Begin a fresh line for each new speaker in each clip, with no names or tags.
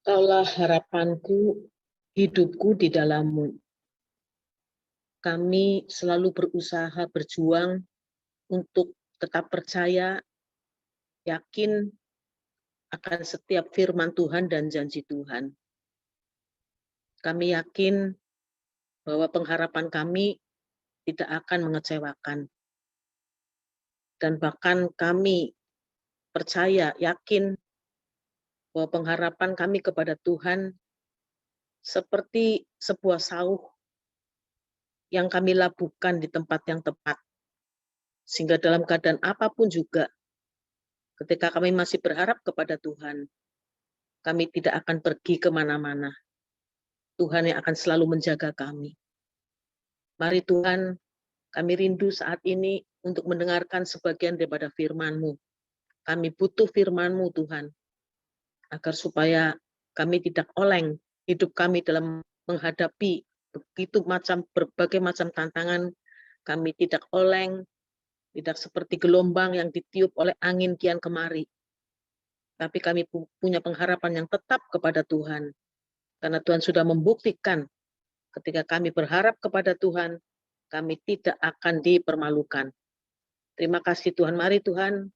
Kaulah harapanku, hidupku di dalam-Mu. Kami selalu berusaha berjuang untuk tetap percaya, yakin akan setiap firman Tuhan dan janji Tuhan. Kami yakin bahwa pengharapan kami tidak akan mengecewakan. Dan bahkan kami percaya, yakin bahwa pengharapan kami kepada Tuhan seperti sebuah sauh yang kami labuhkan di tempat yang tepat. Sehingga dalam keadaan apapun juga, ketika kami masih berharap kepada Tuhan, kami tidak akan pergi kemana-mana. Tuhan yang akan selalu menjaga kami. Mari Tuhan, kami rindu saat ini untuk mendengarkan sebagian daripada firman-Mu. Kami butuh firman-Mu Tuhan, agar supaya kami tidak oleng hidup kami dalam menghadapi berbagai macam tantangan. Kami tidak oleng, tidak seperti gelombang yang ditiup oleh angin kian kemari. Tapi kami punya pengharapan yang tetap kepada Tuhan. Karena Tuhan sudah membuktikan ketika kami berharap kepada Tuhan, kami tidak akan dipermalukan. Terima kasih Tuhan. Mari Tuhan,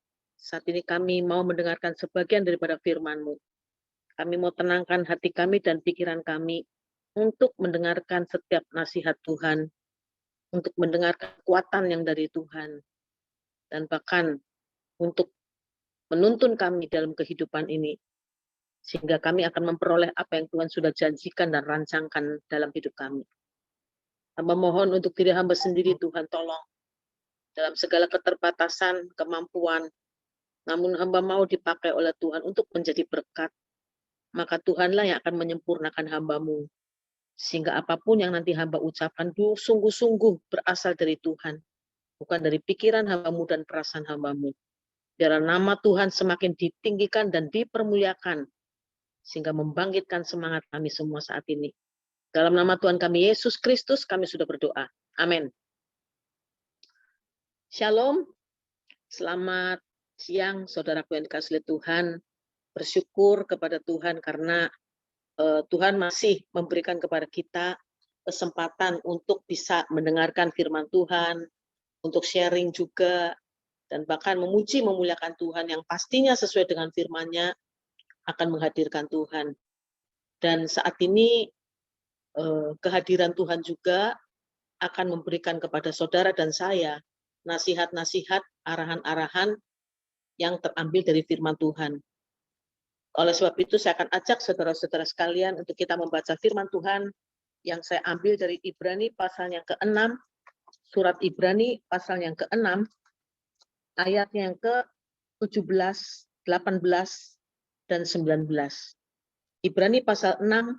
saat ini kami mau mendengarkan sebagian daripada firman-Mu. Kami mau tenangkan hati kami dan pikiran kami untuk mendengarkan setiap nasihat Tuhan, untuk mendengar kekuatan yang dari Tuhan, dan bahkan untuk menuntun kami dalam kehidupan ini, sehingga kami akan memperoleh apa yang Tuhan sudah janjikan dan rancangkan dalam hidup kami. Hamba mohon untuk diri hamba sendiri, Tuhan tolong dalam segala keterbatasan, kemampuan, namun hamba mau dipakai oleh Tuhan untuk menjadi berkat. Maka Tuhanlah yang akan menyempurnakan hamba-Mu, sehingga apapun yang nanti hamba ucapkan sungguh-sungguh berasal dari Tuhan, bukan dari pikiran hamba-Mu dan perasaan hamba-Mu. Biarlah nama Tuhan semakin ditinggikan dan dipermuliakan, sehingga membangkitkan semangat kami semua saat ini. Dalam nama Tuhan kami Yesus Kristus kami sudah berdoa. Amin. Shalom, selamat siang saudaraku yang dikasihi Tuhan. Bersyukur kepada Tuhan karena Tuhan masih memberikan kepada kita kesempatan untuk bisa mendengarkan firman Tuhan, untuk sharing juga, dan bahkan memuji memuliakan Tuhan yang pastinya sesuai dengan firman-Nya akan menghadirkan Tuhan. Dan saat ini kehadiran Tuhan juga akan memberikan kepada saudara dan saya nasihat-nasihat, arahan-arahan yang terambil dari firman Tuhan. Oleh sebab itu saya akan ajak saudara-saudara sekalian untuk kita membaca firman Tuhan yang saya ambil dari Ibrani pasal yang ke-6, surat Ibrani pasal yang ke-6, ayat yang ke-17, 18, dan 19. Ibrani pasal 6,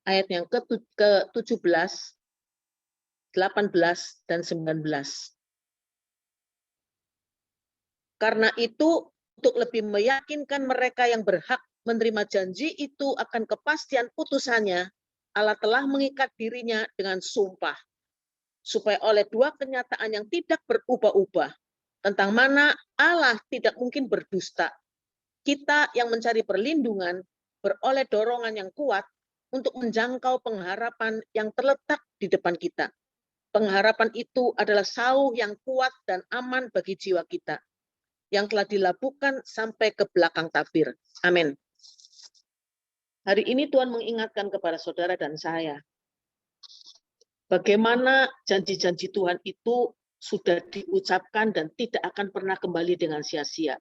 ayat yang ke-17, 18, dan 19. Karena itu, untuk lebih meyakinkan mereka yang berhak menerima janji itu akan kepastian putusannya, Allah telah mengikat dirinya dengan sumpah, supaya oleh dua kenyataan yang tidak berubah-ubah, tentang mana Allah tidak mungkin berdusta, kita yang mencari perlindungan beroleh dorongan yang kuat untuk menjangkau pengharapan yang terletak di depan kita. Pengharapan itu adalah sauh yang kuat dan aman bagi jiwa kita, yang telah dilabuhkan sampai ke belakang tabir. Amin. Hari ini Tuhan mengingatkan kepada saudara dan saya, bagaimana janji-janji Tuhan itu sudah diucapkan dan tidak akan pernah kembali dengan sia-sia.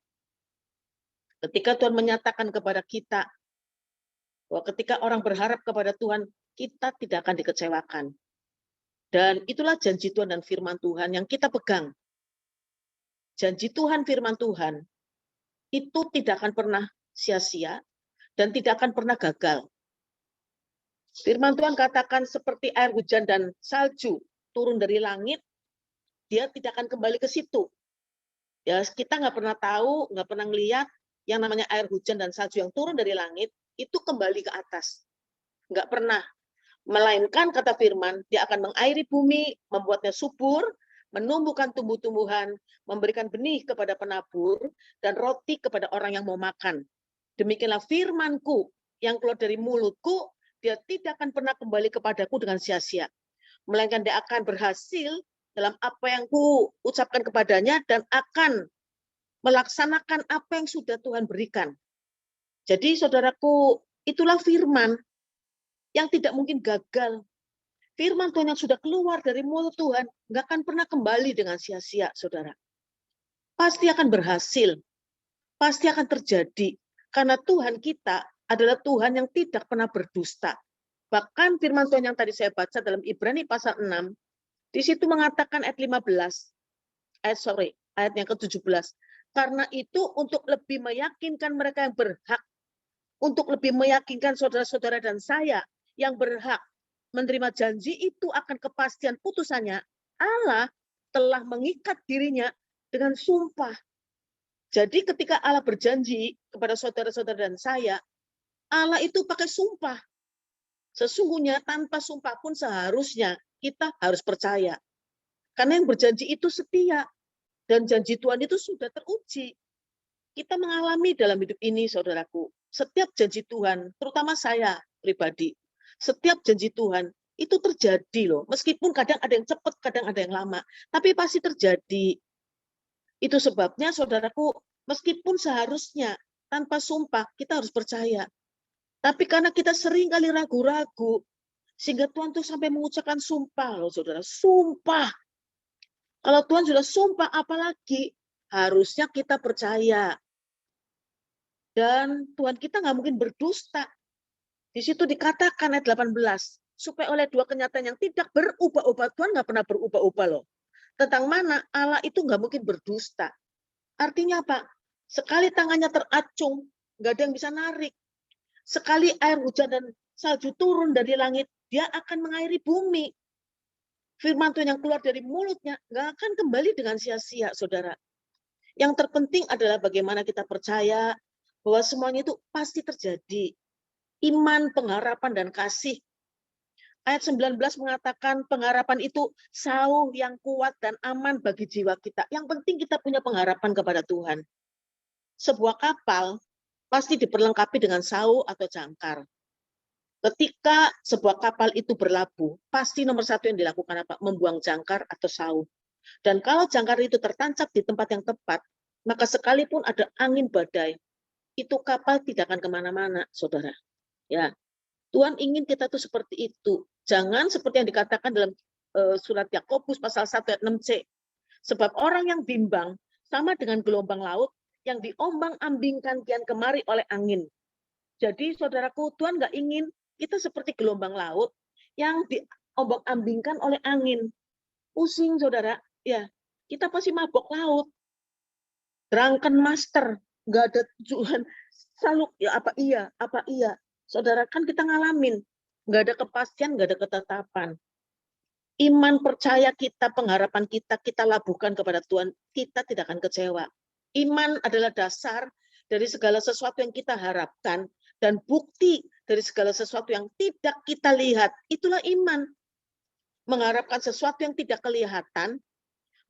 Ketika Tuhan menyatakan kepada kita, bahwa ketika orang berharap kepada Tuhan, kita tidak akan dikecewakan. Dan itulah janji Tuhan dan firman Tuhan yang kita pegang. Janji Tuhan, firman Tuhan, itu tidak akan pernah sia-sia, dan tidak akan pernah gagal. Firman Tuhan katakan seperti air hujan dan salju turun dari langit, dia tidak akan kembali ke situ. Ya, kita nggak pernah tahu, nggak pernah lihat yang namanya air hujan dan salju yang turun dari langit, itu kembali ke atas. Nggak pernah. Melainkan kata firman, dia akan mengairi bumi, membuatnya subur, menumbuhkan tumbuh-tumbuhan, memberikan benih kepada penabur, dan roti kepada orang yang mau makan. Demikianlah firman-Ku yang keluar dari mulutku, dia tidak akan pernah kembali kepadaku dengan sia-sia. Melainkan dia akan berhasil dalam apa yang ku ucapkan kepadanya dan akan melaksanakan apa yang sudah Tuhan berikan. Jadi saudaraku, itulah firman yang tidak mungkin gagal. Firman Tuhan yang sudah keluar dari mulut Tuhan nggak akan pernah kembali dengan sia-sia, saudara. Pasti akan berhasil, pasti akan terjadi. Karena Tuhan kita adalah Tuhan yang tidak pernah berdusta. Bahkan firman Tuhan yang tadi saya baca dalam Ibrani pasal 6, di situ mengatakan ayat 15, ayat yang ke-17. Karena itu untuk lebih meyakinkan mereka yang berhak, untuk lebih meyakinkan saudara-saudara dan saya yang berhak menerima janji itu akan kepastian putusannya, Allah telah mengikat dirinya dengan sumpah. Jadi ketika Allah berjanji kepada saudara-saudara dan saya, Allah itu pakai sumpah. Sesungguhnya tanpa sumpah pun seharusnya kita harus percaya. Karena yang berjanji itu setia. Dan janji Tuhan itu sudah teruji. Kita mengalami dalam hidup ini, saudaraku. Setiap janji Tuhan, terutama saya pribadi, setiap janji Tuhan itu terjadi loh. Meskipun kadang ada yang cepat, kadang ada yang lama. Tapi pasti terjadi. Itu sebabnya, saudaraku, meskipun seharusnya tanpa sumpah, kita harus percaya. Tapi karena kita sering kali ragu-ragu, sehingga Tuhan tuh sampai mengucapkan sumpah loh, saudara. Sumpah. Kalau Tuhan sudah sumpah, apalagi harusnya kita percaya. Dan Tuhan kita nggak mungkin berdusta. Di situ dikatakan ayat 18, supaya oleh dua kenyataan yang tidak berubah-ubah, Tuhan nggak pernah berubah-ubah loh. Tentang mana Allah itu nggak mungkin berdusta. Artinya apa? Sekali tangannya teracung, nggak ada yang bisa narik. Sekali air hujan dan salju turun dari langit, dia akan mengairi bumi. Firman Tuhan yang keluar dari mulutnya nggak akan kembali dengan sia-sia, saudara. Yang terpenting adalah bagaimana kita percaya bahwa semuanya itu pasti terjadi. Iman, pengharapan, dan kasih. Ayat 19 mengatakan pengharapan itu sauh yang kuat dan aman bagi jiwa kita. Yang penting kita punya pengharapan kepada Tuhan. Sebuah kapal pasti diperlengkapi dengan sauh atau jangkar. Ketika sebuah kapal itu berlabuh, pasti nomor satu yang dilakukan apa? Membuang jangkar atau sauh. Dan kalau jangkar itu tertancap di tempat yang tepat, maka sekalipun ada angin badai, itu kapal tidak akan kemana-mana, saudara. Ya, Tuhan ingin kita tuh seperti itu. Jangan seperti yang dikatakan dalam surat Yakobus pasal 1 ayat 6c. Sebab orang yang bimbang sama dengan gelombang laut yang diombang-ambingkan kian kemari oleh angin. Jadi saudaraku, Tuhan nggak ingin kita seperti gelombang laut yang diombang-ambingkan oleh angin. Pusing, saudara. Ya, kita pasti mabok laut. Drunken master. Nggak ada tujuan. Selalu, ya apa iya. Saudara, kan kita ngalamin. Nggak ada kepastian, nggak ada ketetapan. Iman, percaya kita, pengharapan kita labuhkan kepada Tuhan. Kita tidak akan kecewa. Iman adalah dasar dari segala sesuatu yang kita harapkan. Dan bukti dari segala sesuatu yang tidak kita lihat. Itulah iman. Mengharapkan sesuatu yang tidak kelihatan.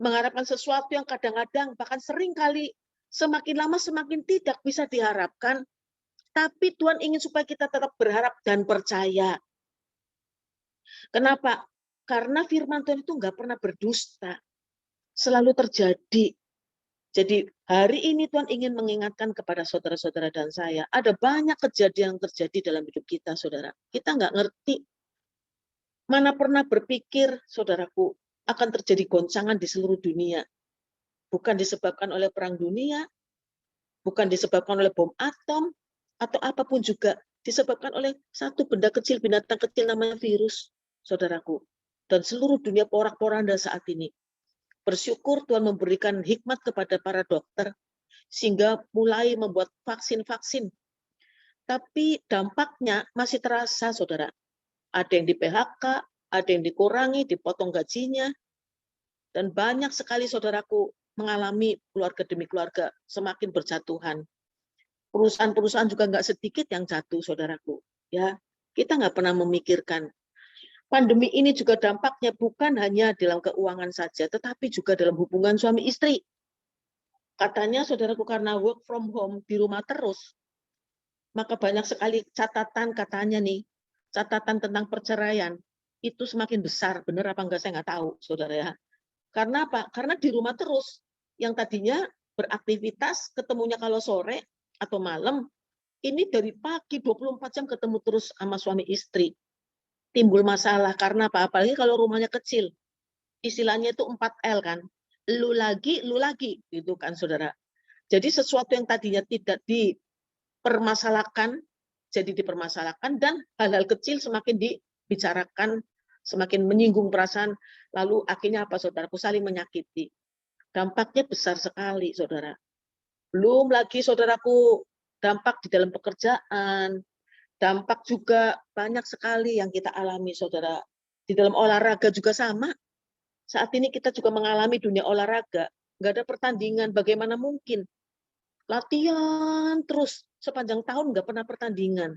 Mengharapkan sesuatu yang kadang-kadang, bahkan sering kali, semakin lama semakin tidak bisa diharapkan. Tapi Tuhan ingin supaya kita tetap berharap dan percaya. Kenapa? Karena firman Tuhan itu nggak pernah berdusta. Selalu terjadi. Jadi hari ini Tuhan ingin mengingatkan kepada saudara-saudara dan saya. Ada banyak kejadian yang terjadi dalam hidup kita, saudara. Kita nggak ngerti. Mana pernah berpikir, saudaraku, akan terjadi goncangan di seluruh dunia. Bukan disebabkan oleh perang dunia, bukan disebabkan oleh bom atom, atau apapun juga. Disebabkan oleh satu benda kecil, binatang kecil namanya virus, saudaraku. Dan seluruh dunia porak-poranda saat ini. Bersyukur Tuhan memberikan hikmat kepada para dokter, sehingga mulai membuat vaksin-vaksin. Tapi dampaknya masih terasa, saudara. Ada yang di PHK, ada yang dikurangi, dipotong gajinya. Dan banyak sekali saudaraku mengalami keluarga demi keluarga semakin berjatuhan. Perusahaan-perusahaan juga nggak sedikit yang jatuh, saudaraku. Ya, kita nggak pernah memikirkan. Pandemi ini juga dampaknya bukan hanya dalam keuangan saja, tetapi juga dalam hubungan suami istri. Katanya, saudaraku, karena work from home di rumah terus, maka banyak sekali catatan katanya nih, catatan tentang perceraian itu semakin besar. Benar apa enggak saya nggak tahu, saudara ya. Karena apa? Karena di rumah terus. Yang tadinya beraktivitas, ketemunya kalau sore atau malam, ini dari pagi 24 jam ketemu terus sama suami istri. Timbul masalah karena apa? Apalagi kalau rumahnya kecil. Istilahnya itu 4L kan. Lu lagi, gitu kan saudara. Jadi sesuatu yang tadinya tidak dipermasalahkan, jadi dipermasalahkan, dan hal-hal kecil semakin dibicarakan, semakin menyinggung perasaan, lalu akhirnya apa saudaraku? Saling menyakiti. Dampaknya besar sekali saudara. Belum lagi saudaraku, dampak di dalam pekerjaan, dampak juga banyak sekali yang kita alami saudara. Di dalam olahraga juga sama. Saat ini kita juga mengalami dunia olahraga. Nggak ada pertandingan, bagaimana mungkin? Latihan terus, sepanjang tahun nggak pernah pertandingan.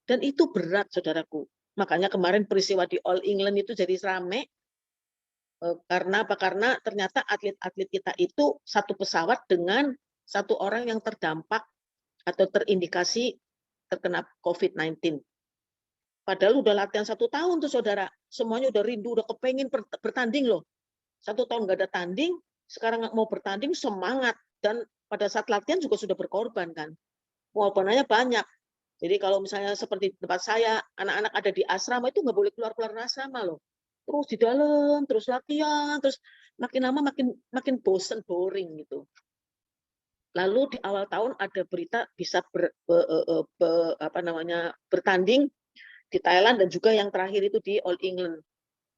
Dan itu berat saudaraku. Makanya kemarin peristiwa di All England itu jadi rame. Karena apa? Karena ternyata atlet-atlet kita itu satu pesawat dengan satu orang yang terdampak atau terindikasi terkena COVID-19. Padahal udah latihan 1 tahun tuh saudara. Semuanya udah rindu, udah kepengen bertanding loh. 1 tahun nggak ada tanding, sekarang mau bertanding semangat. Dan pada saat latihan juga sudah berkorban kan. Pengorbanannya banyak. Jadi kalau misalnya seperti tempat saya, anak-anak ada di asrama itu nggak boleh keluar-keluar asrama loh. Terus di dalam, terus latihan, terus makin lama makin bosen, boring gitu. Lalu di awal tahun ada berita bisa bertanding di Thailand dan juga yang terakhir itu di All England.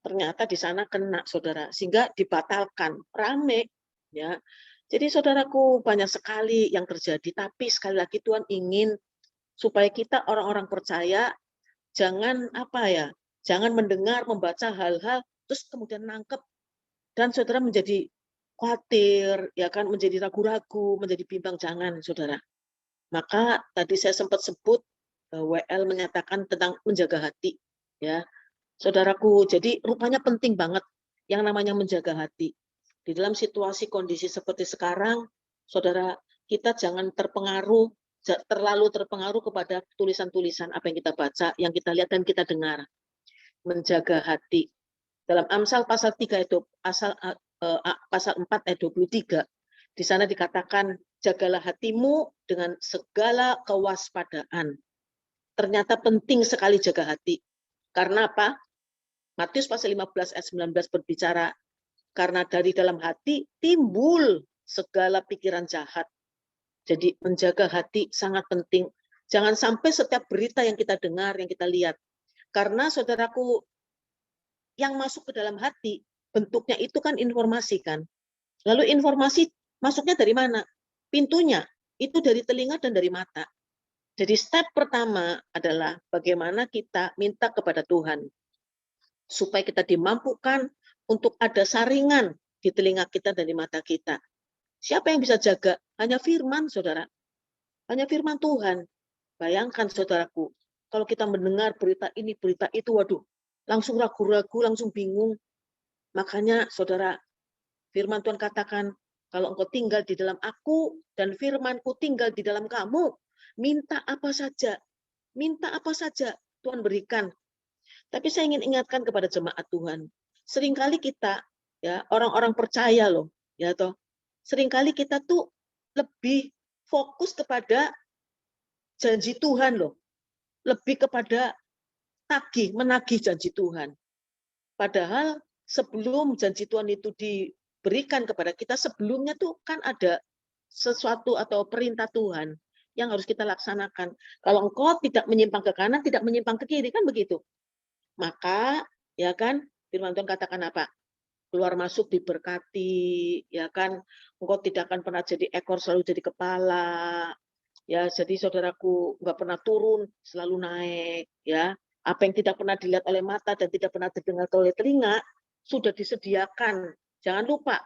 Ternyata di sana kena saudara, sehingga dibatalkan. Rame ya. Jadi saudaraku, banyak sekali yang terjadi, tapi sekali lagi Tuhan ingin supaya kita orang-orang percaya jangan jangan mendengar, membaca hal-hal terus kemudian nangkep dan saudara menjadi khawatir, ya kan, menjadi ragu-ragu, menjadi bimbang, jangan saudara. Maka tadi saya sempat sebut WL menyatakan tentang menjaga hati, ya saudaraku. Jadi rupanya penting banget yang namanya menjaga hati. Di dalam situasi kondisi seperti sekarang, saudara, kita jangan terlalu terpengaruh kepada tulisan-tulisan apa yang kita baca, yang kita lihat dan kita dengar. Menjaga hati. Dalam Amsal pasal 3 itu, pasal 4 ayat 23, di sana dikatakan, jagalah hatimu dengan segala kewaspadaan. Ternyata penting sekali jaga hati. Karena apa? Matius pasal 15 ayat 19 berbicara, karena dari dalam hati timbul segala pikiran jahat. Jadi menjaga hati sangat penting. Jangan sampai setiap berita yang kita dengar, yang kita lihat. Karena saudaraku, yang masuk ke dalam hati, bentuknya itu kan informasi kan. Lalu informasi masuknya dari mana? Pintunya, itu dari telinga dan dari mata. Jadi step pertama adalah bagaimana kita minta kepada Tuhan supaya kita dimampukan untuk ada saringan di telinga kita dan di mata kita. Siapa yang bisa jaga? Hanya firman, saudara. Hanya firman Tuhan. Bayangkan, saudaraku, kalau kita mendengar berita ini, berita itu, waduh, langsung ragu-ragu, langsung bingung. Makanya, saudara, firman Tuhan katakan, kalau engkau tinggal di dalam aku dan firmanku tinggal di dalam kamu, minta apa saja, Tuhan berikan. Tapi saya ingin ingatkan kepada jemaat Tuhan, seringkali kita, ya, orang-orang percaya loh, ya toh, seringkali kita tuh lebih fokus kepada janji Tuhan loh, lebih kepada menagih janji Tuhan. Padahal sebelum janji Tuhan itu diberikan kepada kita, sebelumnya tuh kan ada sesuatu atau perintah Tuhan yang harus kita laksanakan. Kalau engkau tidak menyimpang ke kanan, tidak menyimpang ke kiri, kan begitu. Maka, ya kan, firman Tuhan katakan apa? Keluar masuk diberkati, ya kan, engkau tidak akan pernah jadi ekor, selalu jadi kepala, ya. Jadi saudaraku, nggak pernah turun, selalu naik, ya. Apa yang tidak pernah dilihat oleh mata dan tidak pernah didengar oleh telinga sudah disediakan. Jangan lupa,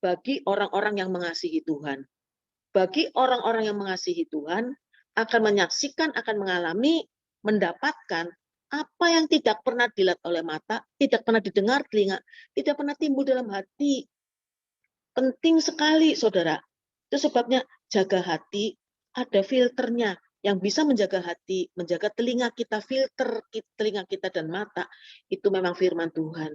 bagi orang-orang yang mengasihi Tuhan. Bagi orang-orang yang mengasihi Tuhan akan menyaksikan, akan mengalami, mendapatkan apa yang tidak pernah dilihat oleh mata, tidak pernah didengar telinga, tidak pernah timbul dalam hati. Penting sekali, saudara. Itu sebabnya jaga hati, ada filternya. Yang bisa menjaga hati, menjaga telinga kita, filter telinga kita dan mata, itu memang firman Tuhan.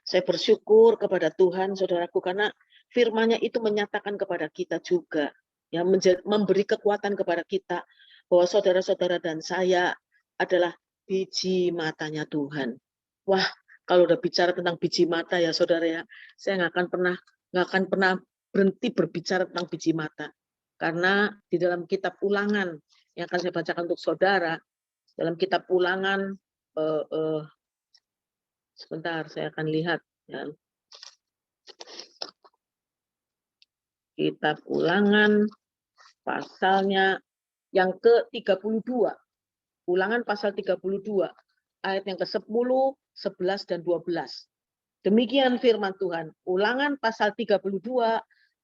Saya bersyukur kepada Tuhan, saudaraku, karena firman-Nya itu menyatakan kepada kita juga, ya, memberi kekuatan kepada kita, bahwa saudara-saudara dan saya adalah biji matanya Tuhan. Wah, kalau udah bicara tentang biji mata ya saudara ya, saya nggak akan pernah berhenti berbicara tentang biji mata. Karena di dalam kitab Ulangan yang akan saya bacakan untuk saudara, dalam kitab Ulangan, sebentar saya akan lihat. Ya. Kitab Ulangan pasalnya yang ke-32. Ulangan pasal 32, ayat yang ke-10, 11, dan 12. Demikian firman Tuhan. Ulangan pasal 32,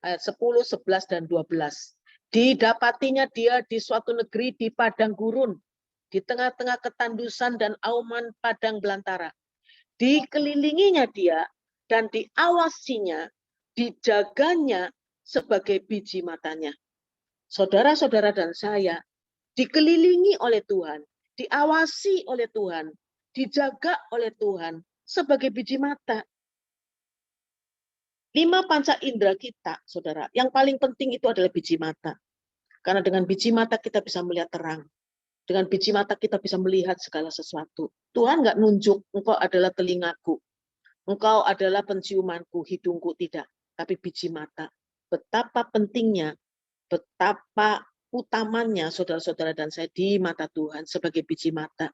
ayat 10, 11, dan 12. Didapatinya dia di suatu negeri di padang gurun, di tengah-tengah ketandusan dan auman padang belantara. Dikelilinginya dia dan diawasinya, dijaganya sebagai biji matanya. Saudara-saudara dan saya dikelilingi oleh Tuhan, diawasi oleh Tuhan, dijaga oleh Tuhan sebagai biji mata. 5 panca indera kita, saudara, yang paling penting itu adalah biji mata. Karena dengan biji mata kita bisa melihat terang. Dengan biji mata kita bisa melihat segala sesuatu. Tuhan nggak nunjuk, engkau adalah telingaku, engkau adalah penciumanku, hidungku, tidak. Tapi biji mata. Betapa pentingnya, betapa utamanya saudara-saudara dan saya di mata Tuhan sebagai biji mata.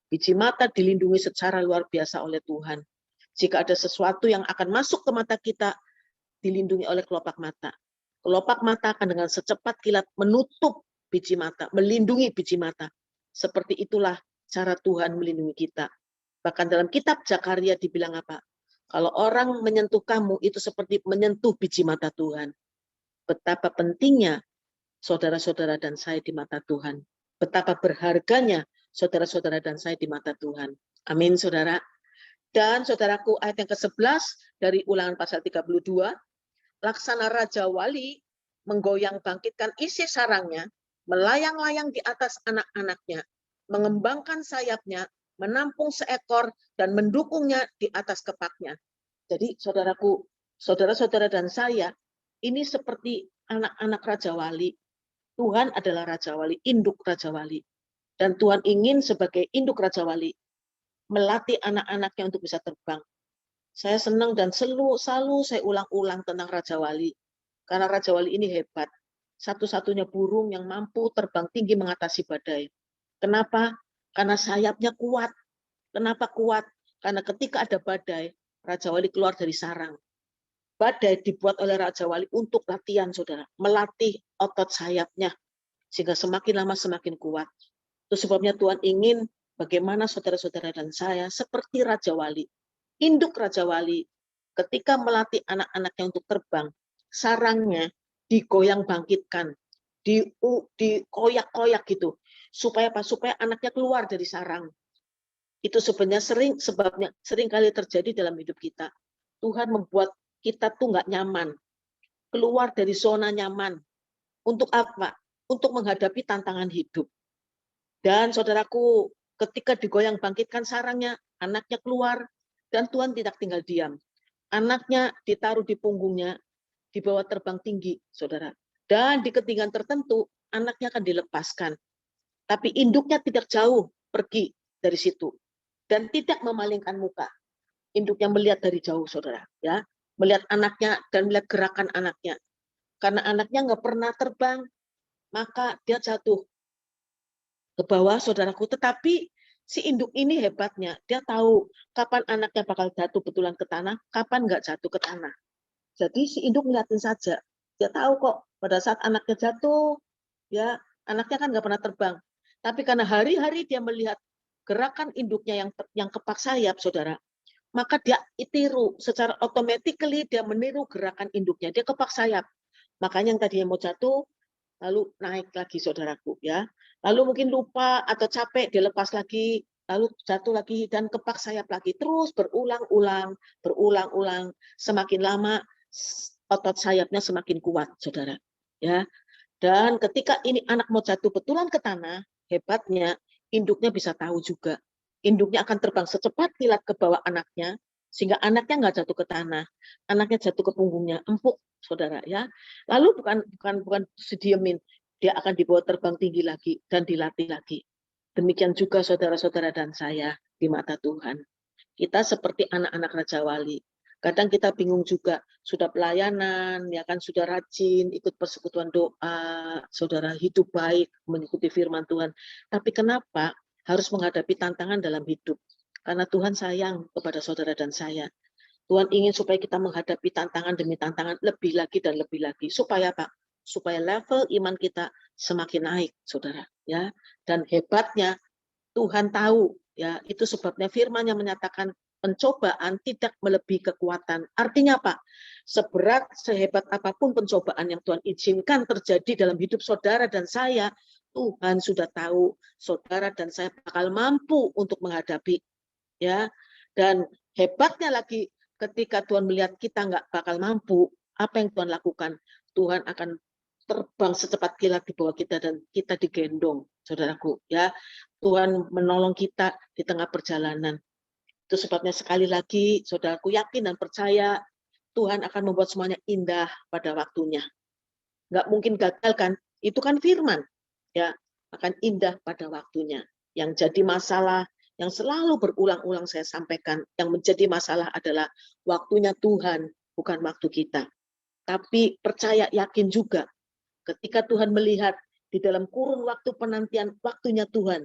Biji mata dilindungi secara luar biasa oleh Tuhan. Jika ada sesuatu yang akan masuk ke mata kita, dilindungi oleh kelopak mata. Kelopak mata akan dengan secepat kilat menutup biji mata, melindungi biji mata. Seperti itulah cara Tuhan melindungi kita. Bahkan dalam kitab Zakaria dibilang apa? Kalau orang menyentuh kamu, itu seperti menyentuh biji mata Tuhan. Betapa pentingnya saudara-saudara dan saya di mata Tuhan. Betapa berharganya saudara-saudara dan saya di mata Tuhan. Amin, saudara. Dan saudaraku, ayat yang ke-11 dari Ulangan pasal 32, laksana Raja Wali menggoyang bangkitkan isi sarangnya, melayang-layang di atas anak-anaknya, mengembangkan sayapnya, menampung seekor, dan mendukungnya di atas kepaknya. Jadi saudaraku, saudara-saudara dan saya, ini seperti anak-anak Raja Wali. Tuhan adalah Raja Wali, induk Raja Wali. Dan Tuhan ingin sebagai induk Raja Wali, melatih anak-anaknya untuk bisa terbang. Saya senang dan selalu saya ulang-ulang tentang Raja Wali. Karena Raja Wali ini hebat. Satu-satunya burung yang mampu terbang tinggi mengatasi badai. Kenapa? Karena sayapnya kuat. Kenapa kuat? Karena ketika ada badai, Raja Wali keluar dari sarang. Badai dibuat oleh Raja Wali untuk latihan, saudara. Melatih otot sayapnya. Sehingga semakin lama semakin kuat. Itu sebabnya Tuhan ingin bagaimana saudara-saudara dan saya seperti Raja Wali. Induk Raja Wali ketika melatih anak-anaknya untuk terbang, sarangnya digoyang bangkitkan, dikoyak-koyak gitu, supaya apa? Supaya anaknya keluar dari sarang. Itu sebenarnya sering kali terjadi dalam hidup kita. Tuhan membuat kita tuh nggak nyaman, keluar dari zona nyaman. Untuk apa? Untuk menghadapi tantangan hidup. Dan saudaraku, ketika digoyang bangkitkan sarangnya, anaknya keluar, dan Tuhan tidak tinggal diam. Anaknya ditaruh di punggungnya, dibawa terbang tinggi, saudara. Dan di ketinggian tertentu, anaknya akan dilepaskan. Tapi induknya tidak jauh pergi dari situ. Dan tidak memalingkan muka. Induknya melihat dari jauh, saudara. Ya, melihat anaknya dan melihat gerakan anaknya. Karena anaknya nggak pernah terbang, maka dia jatuh ke bawah, saudaraku. Tetapi si induk ini hebatnya, dia tahu kapan anaknya bakal jatuh betulan ke tanah, kapan nggak jatuh ke tanah. Jadi si induk ngeliatin saja. Dia tahu kok pada saat anaknya jatuh, ya anaknya kan nggak pernah terbang. Tapi karena hari-hari dia melihat gerakan induknya yang kepak sayap, saudara, maka dia tiru secara otomatis dia meniru gerakan induknya. Dia kepak sayap. Makanya yang tadi mau jatuh, lalu naik lagi, saudaraku, ya. Lalu mungkin lupa atau capek, dilepas lagi, lalu jatuh lagi dan kepak sayap lagi. Terus berulang-ulang, berulang-ulang. Semakin lama otot sayapnya semakin kuat, saudara. Ya. Dan ketika ini anak mau jatuh betulan ke tanah, hebatnya induknya bisa tahu juga. Induknya akan terbang secepat kilat ke bawah anaknya, sehingga anaknya nggak jatuh ke tanah, anaknya jatuh ke punggungnya, empuk, saudara ya. Lalu bukan sediemin, dia akan dibawa terbang tinggi lagi dan dilatih lagi. Demikian juga saudara-saudara dan saya di mata Tuhan. Kita seperti anak-anak Raja Wali. Kadang kita bingung juga, sudah pelayanan, ya kan, sudah rajin, ikut persekutuan doa, saudara hidup baik, mengikuti firman Tuhan. Tapi kenapa harus menghadapi tantangan dalam hidup? Karena Tuhan sayang kepada saudara dan saya. Tuhan ingin supaya kita menghadapi tantangan demi tantangan lebih lagi dan lebih lagi. Supaya apa? Supaya level iman kita semakin naik, saudara. Ya. Dan hebatnya Tuhan tahu, ya, itu sebabnya firman yang menyatakan pencobaan tidak melebihi kekuatan. Artinya apa? Seberat, sehebat apapun pencobaan yang Tuhan izinkan terjadi dalam hidup saudara dan saya, Tuhan sudah tahu saudara dan saya bakal mampu untuk menghadapi, ya. Dan hebatnya lagi, ketika Tuhan melihat kita nggak bakal mampu, apa yang Tuhan lakukan? Tuhan akan terbang secepat kilat di bawah kita dan kita digendong, saudaraku, ya. Tuhan menolong kita di tengah perjalanan. Itu sebabnya sekali lagi, saudaraku, yakin dan percaya Tuhan akan membuat semuanya indah pada waktunya. Nggak mungkin gagal kan? Itu kan firman, ya, akan indah pada waktunya. Yang jadi masalah, yang selalu berulang-ulang saya sampaikan, yang menjadi masalah adalah waktunya Tuhan, bukan waktu kita. Tapi percaya, yakin juga, ketika Tuhan melihat di dalam kurun waktu penantian waktunya Tuhan,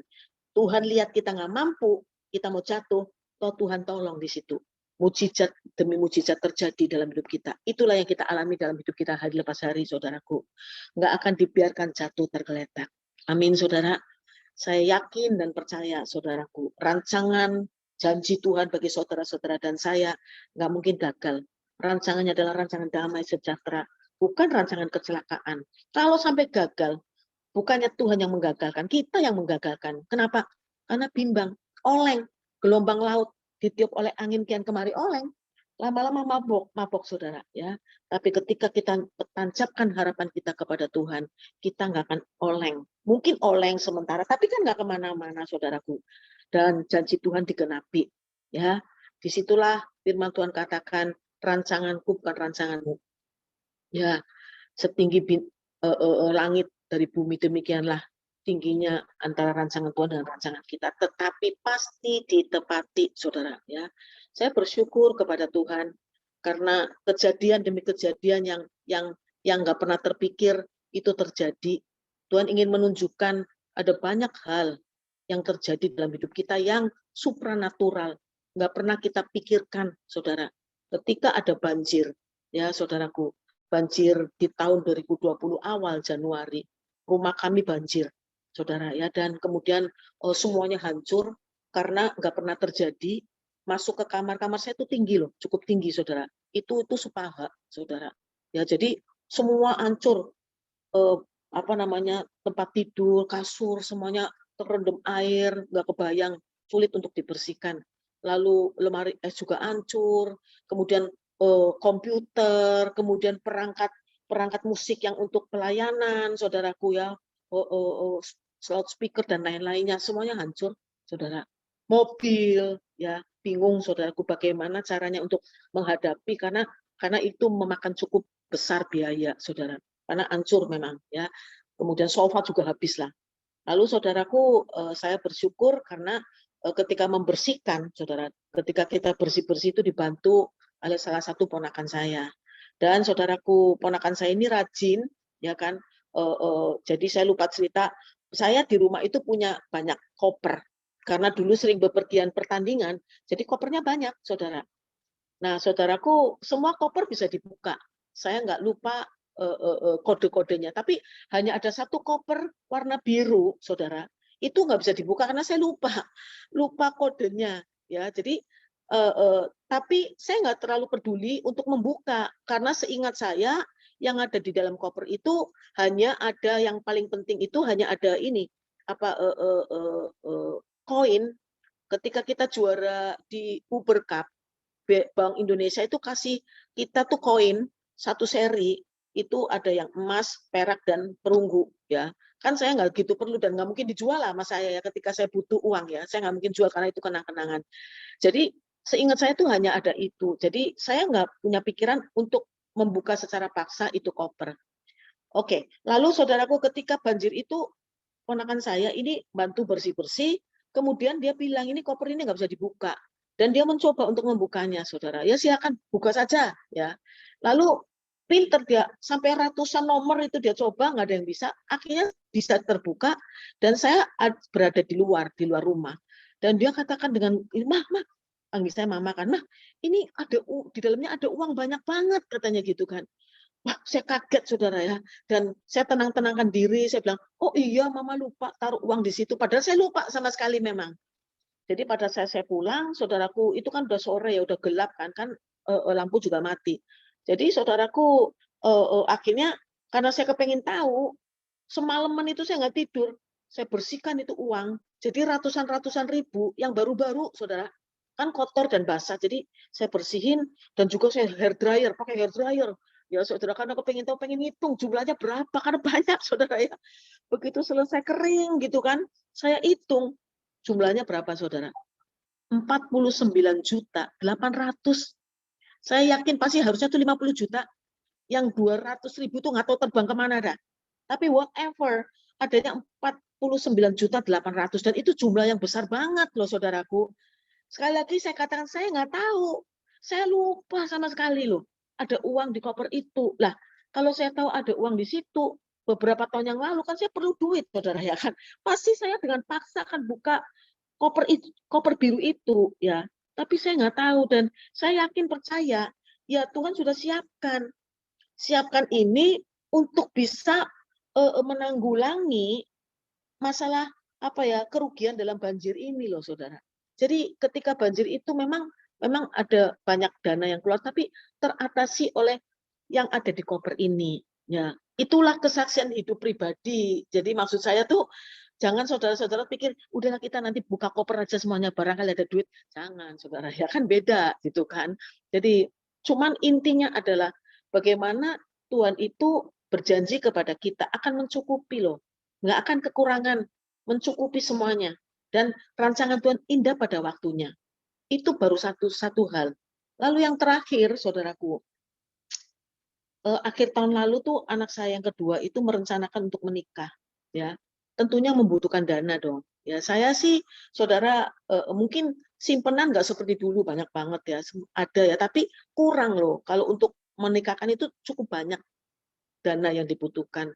Tuhan lihat kita nggak mampu, kita mau jatuh, toh Tuhan tolong di situ. Mujizat demi mujizat terjadi dalam hidup kita. Itulah yang kita alami dalam hidup kita hari lepas hari, saudaraku. Nggak akan dibiarkan jatuh tergeletak. Amin, saudara. Saya yakin dan percaya, saudaraku, rancangan janji Tuhan bagi saudara-saudara dan saya nggak mungkin gagal. Rancangannya adalah rancangan damai sejahtera, bukan rancangan kecelakaan. Kalau sampai gagal, bukannya Tuhan yang menggagalkan, kita yang menggagalkan. Kenapa? Karena bimbang, oleng, gelombang laut ditiup oleh angin kian kemari oleng. Lama-lama mabok, saudara. Ya. Tapi ketika kita tancapkan harapan kita kepada Tuhan, kita nggak akan oleng. Mungkin oleng sementara, tapi kan nggak kemana-mana, saudaraku. Dan janji Tuhan digenapi. Ya, disitulah firman Tuhan katakan, rancanganku bukan rancanganmu. Ya, setinggi langit dari bumi, demikianlah tingginya antara rancangan Tuhan dan rancangan kita, tetapi pasti ditepati, saudara. Ya, saya bersyukur kepada Tuhan karena kejadian demi kejadian yang nggak pernah terpikir itu terjadi. Tuhan ingin menunjukkan ada banyak hal yang terjadi dalam hidup kita yang supranatural, nggak pernah kita pikirkan, saudara. Ketika ada banjir, ya saudaraku, banjir di tahun 2020 awal Januari, rumah kami banjir, saudara ya, dan kemudian semuanya hancur karena nggak pernah terjadi. Masuk ke kamar saya itu tinggi loh, cukup tinggi, saudara. Itu sepaha, saudara. Ya, jadi semua hancur, apa namanya, tempat tidur, kasur, semuanya terendam air, nggak kebayang, sulit untuk dibersihkan. Lalu lemari es juga hancur, kemudian komputer, kemudian perangkat musik yang untuk pelayanan, saudaraku ya, loudspeaker dan lain-lainnya, semuanya hancur, saudara. Mobil, ya, bingung, saudaraku, bagaimana caranya untuk menghadapi, karena itu memakan cukup besar biaya, saudara. Karena hancur memang, ya. Kemudian sofa juga habis lah. Lalu saudaraku, saya bersyukur karena ketika membersihkan, saudara, ketika kita bersih-bersih itu dibantu oleh salah satu ponakan saya. Dan saudaraku, ponakan saya ini rajin, ya kan. Jadi saya lupa cerita, saya di rumah itu punya banyak koper. Karena dulu sering bepergian pertandingan, jadi kopernya banyak, saudara. Nah, saudaraku, semua koper bisa dibuka. Saya nggak lupa kode-kodenya, tapi hanya ada satu koper warna biru, saudara. Itu nggak bisa dibuka karena saya lupa kodenya. Ya, jadi tapi saya nggak terlalu peduli untuk membuka karena seingat saya yang ada di dalam koper itu hanya ada yang paling penting itu hanya ada ini apa koin ketika kita juara di Uber Cup. Bank Indonesia itu kasih kita tuh koin satu seri itu ada yang emas, perak, dan perunggu ya. Kan saya nggak gitu perlu dan nggak mungkin dijual lah sama saya ya ketika saya butuh uang ya. Saya nggak mungkin jual karena itu kenang-kenangan. Jadi seingat saya tuh hanya ada itu. Jadi saya nggak punya pikiran untuk membuka secara paksa itu koper. Oke, lalu saudaraku ketika banjir itu ponakan saya ini bantu bersih-bersih, kemudian dia bilang ini koper ini nggak bisa dibuka. Dan dia mencoba untuk membukanya, saudara. Ya silakan buka saja, ya. Lalu pinter dia sampai ratusan nomor itu dia coba nggak ada yang bisa. Akhirnya bisa terbuka dan saya berada di luar rumah. Dan dia katakan dengan mah, panggil saya mama kan, mah ini ada di dalamnya ada uang banyak banget katanya gitu kan. Wah, saya kaget saudara ya. Dan saya tenang-tenangkan diri, saya bilang, oh iya mama lupa taruh uang di situ. Padahal saya lupa sama sekali memang. Jadi pada saya pulang, saudaraku, itu kan udah sore ya, udah gelap kan lampu juga mati. Jadi saudaraku, akhirnya karena saya kepengen tahu, semalaman itu saya nggak tidur. Saya bersihkan itu uang. Jadi ratusan-ratusan ribu yang baru-baru, saudara. Kan kotor dan basah. Jadi saya bersihin dan juga saya hair dryer, pakai hair dryer. Ya saudara, karena aku pengen tahu, pengen hitung jumlahnya berapa, karena banyak saudara ya. Begitu selesai kering gitu kan, saya hitung jumlahnya berapa saudara. 49.800.000. Saya yakin pasti harusnya tuh 50 juta. Yang 200.000 tuh nggak tahu terbang kemana dah. Tapi whatever, adanya 49.800.000 dan itu jumlah yang besar banget loh saudaraku. Sekali lagi saya katakan saya nggak tahu. Saya lupa sama sekali loh. Ada uang di koper itu. Lah, kalau saya tahu ada uang di situ, beberapa tahun yang lalu kan saya perlu duit, saudara ya kan. Pasti saya dengan paksa akan buka koper itu, koper biru itu ya. Tapi saya nggak tahu dan saya yakin percaya ya Tuhan sudah siapkan ini untuk bisa menanggulangi masalah apa ya kerugian dalam banjir ini loh saudara. Jadi ketika banjir itu memang ada banyak dana yang keluar tapi teratasi oleh yang ada di koper ini. Ya, itulah kesaksian hidup pribadi. Jadi maksud saya tuh jangan saudara-saudara pikir udahlah kita nanti buka koper aja semuanya barangkali ada duit. Jangan saudara, ya kan beda gitu kan. Jadi cuman intinya adalah bagaimana Tuhan itu berjanji kepada kita akan mencukupi loh. Nggak akan kekurangan, mencukupi semuanya. Dan rancangan Tuhan indah pada waktunya. Itu baru satu hal. Lalu yang terakhir, saudaraku, akhir tahun lalu tuh anak saya yang kedua itu merencanakan untuk menikah, ya. Tentunya membutuhkan dana dong. Ya, saya sih, saudara, mungkin simpenan nggak seperti dulu banyak banget ya, ada ya, tapi kurang loh. Kalau untuk menikahkan itu cukup banyak dana yang dibutuhkan.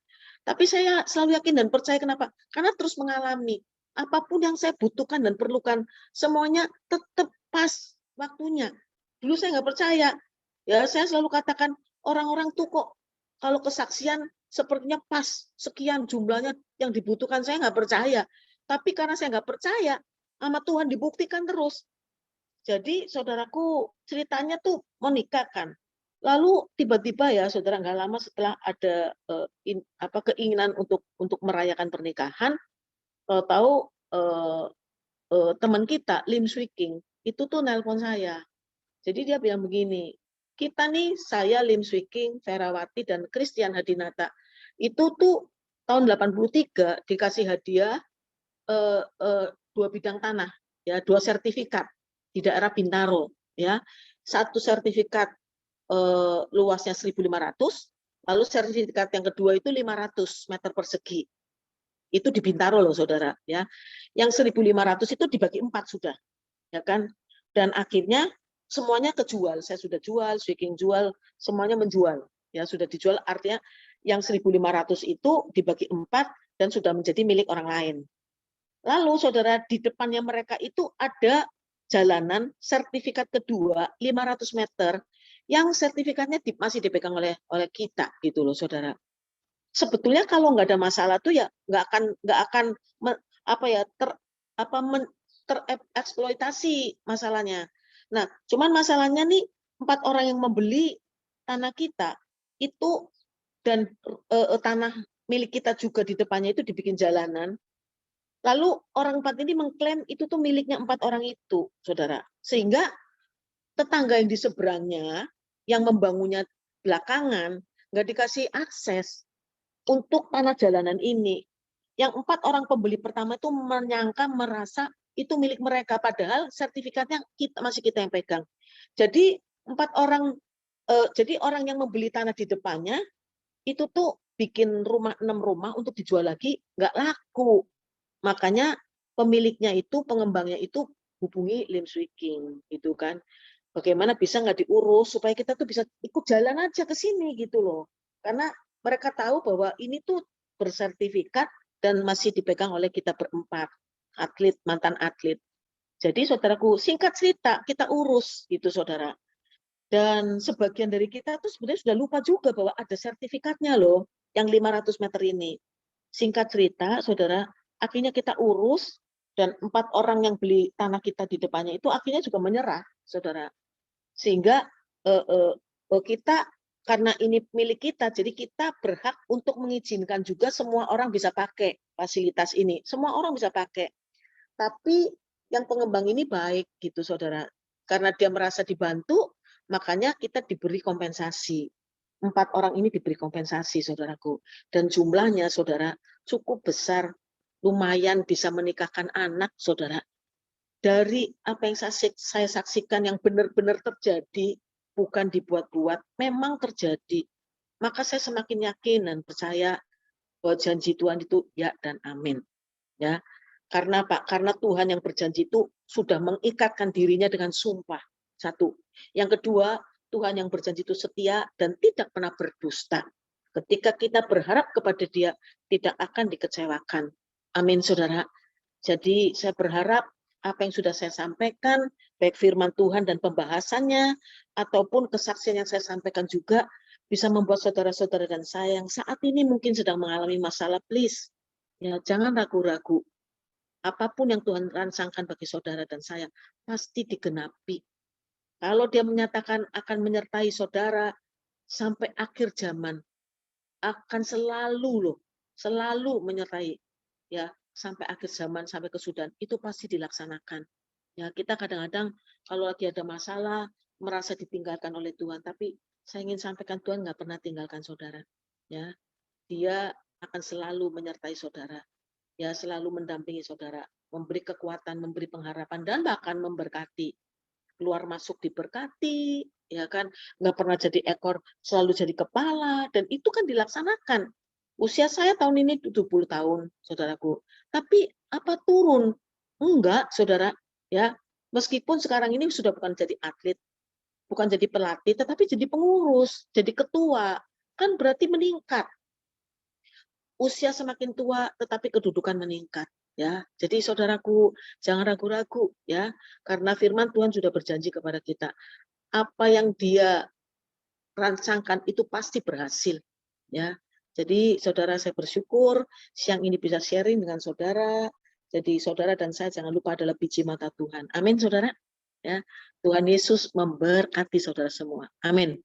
Tapi saya selalu yakin dan percaya kenapa? Karena terus mengalami apapun yang saya butuhkan dan perlukan, semuanya tetap pas waktunya. Dulu saya nggak percaya, ya saya selalu katakan orang-orang tuh kok kalau kesaksian sepertinya pas sekian jumlahnya yang dibutuhkan, saya nggak percaya. Tapi karena saya nggak percaya, sama Tuhan dibuktikan terus. Jadi saudaraku ceritanya tuh menikah kan. Lalu tiba-tiba ya saudara nggak lama setelah ada keinginan untuk merayakan pernikahan, tahu teman kita Lim Swee King itu tuh nelpon saya. Jadi dia bilang begini, kita nih saya Lim Swee King, Ferawati dan Christian Hadinata itu tuh tahun 83 dikasih hadiah 2 bidang tanah ya, 2 sertifikat di daerah Bintaro ya. Satu sertifikat luasnya 1.500, lalu sertifikat yang kedua itu 500 meter persegi. Itu di Bintaro loh saudara ya. Yang 1.500 itu dibagi 4 sudah, ya kan? Dan akhirnya semuanya kejual. Saya sudah jual, Swiking jual, semuanya menjual. Ya sudah dijual artinya yang 1.500 itu dibagi 4 dan sudah menjadi milik orang lain. Lalu saudara di depannya mereka itu ada jalanan sertifikat kedua 500 meter yang sertifikatnya masih dipegang oleh kita gitu loh saudara. Sebetulnya kalau nggak ada masalah tuh ya nggak akan tereksploitasi masalahnya. Nah, cuman masalahnya nih 4 orang yang membeli tanah kita itu dan tanah milik kita juga di depannya itu dibikin jalanan. Lalu orang 4 ini mengklaim itu tuh miliknya 4 orang itu, saudara. Sehingga tetangga yang di seberangnya, yang membangunnya belakangan, nggak dikasih akses untuk tanah jalanan ini. Yang 4 orang pembeli pertama itu menyangka, merasa itu milik mereka, padahal sertifikatnya masih kita yang pegang. Jadi 4 orang, jadi orang yang membeli tanah di depannya itu tuh bikin rumah 6 rumah untuk dijual lagi, nggak laku. Makanya pemiliknya itu, pengembangnya itu hubungi Lim Swee King, gitu kan. Bagaimana bisa nggak diurus supaya kita tuh bisa ikut jalan aja ke sini gitu loh. Karena mereka tahu bahwa ini tuh bersertifikat dan masih dipegang oleh kita berempat, atlet, mantan atlet. Jadi saudaraku, singkat cerita kita urus gitu saudara. Dan sebagian dari kita tuh sebenarnya sudah lupa juga bahwa ada sertifikatnya loh, yang 500 meter ini. Singkat cerita, saudara, akhirnya kita urus, dan 4 orang yang beli tanah kita di depannya itu akhirnya juga menyerah, saudara. Sehingga kita, karena ini milik kita, jadi kita berhak untuk mengizinkan juga semua orang bisa pakai fasilitas ini. Semua orang bisa pakai. Tapi yang pengembang ini baik gitu, saudara. Karena dia merasa dibantu, makanya kita diberi kompensasi. 4 orang ini diberi kompensasi, saudaraku. Dan jumlahnya, saudara, cukup besar. Lumayan bisa menikahkan anak, saudara. Dari apa yang saya saksikan yang benar-benar terjadi, bukan dibuat-buat, memang terjadi. Maka saya semakin yakin dan percaya bahwa janji Tuhan itu ya dan amin. Ya, karena Pak, karena Tuhan yang berjanji itu sudah mengikatkan dirinya dengan sumpah. Satu. Yang kedua, Tuhan yang berjanji itu setia dan tidak pernah berdusta. Ketika kita berharap kepada Dia, tidak akan dikecewakan. Amin, saudara. Jadi saya berharap apa yang sudah saya sampaikan, baik firman Tuhan dan pembahasannya, ataupun kesaksian yang saya sampaikan juga, bisa membuat saudara-saudara dan saya yang saat ini mungkin sedang mengalami masalah, please, ya jangan ragu-ragu. Apapun yang Tuhan rancangkan bagi saudara dan saya, pasti digenapi. Kalau Dia menyatakan akan menyertai saudara sampai akhir zaman, akan selalu menyertai, ya, sampai akhir zaman, sampai kesudahan, itu pasti dilaksanakan. Ya, kita kadang-kadang kalau lagi ada masalah, merasa ditinggalkan oleh Tuhan, tapi saya ingin sampaikan Tuhan nggak pernah tinggalkan saudara. Ya, Dia akan selalu menyertai saudara. Ya, selalu mendampingi saudara, memberi kekuatan, memberi pengharapan, dan bahkan memberkati. Keluar masuk diberkati, ya kan, nggak pernah jadi ekor, selalu jadi kepala, dan itu kan dilaksanakan. Usia saya tahun ini 70 tahun, saudaraku. Tapi apa turun? Enggak, saudara. Ya, meskipun sekarang ini sudah bukan jadi atlet, bukan jadi pelatih, tetapi jadi pengurus, jadi ketua, kan berarti meningkat. Usia semakin tua, tetapi kedudukan meningkat. Ya, jadi saudaraku, jangan ragu-ragu, ya, karena firman Tuhan sudah berjanji kepada kita, apa yang Dia rancangkan itu pasti berhasil, ya. Jadi saudara, saya bersyukur siang ini bisa sharing dengan saudara. Jadi saudara dan saya jangan lupa adalah biji mata Tuhan. Amin, saudara. Ya, Tuhan Yesus memberkati saudara semua. Amin.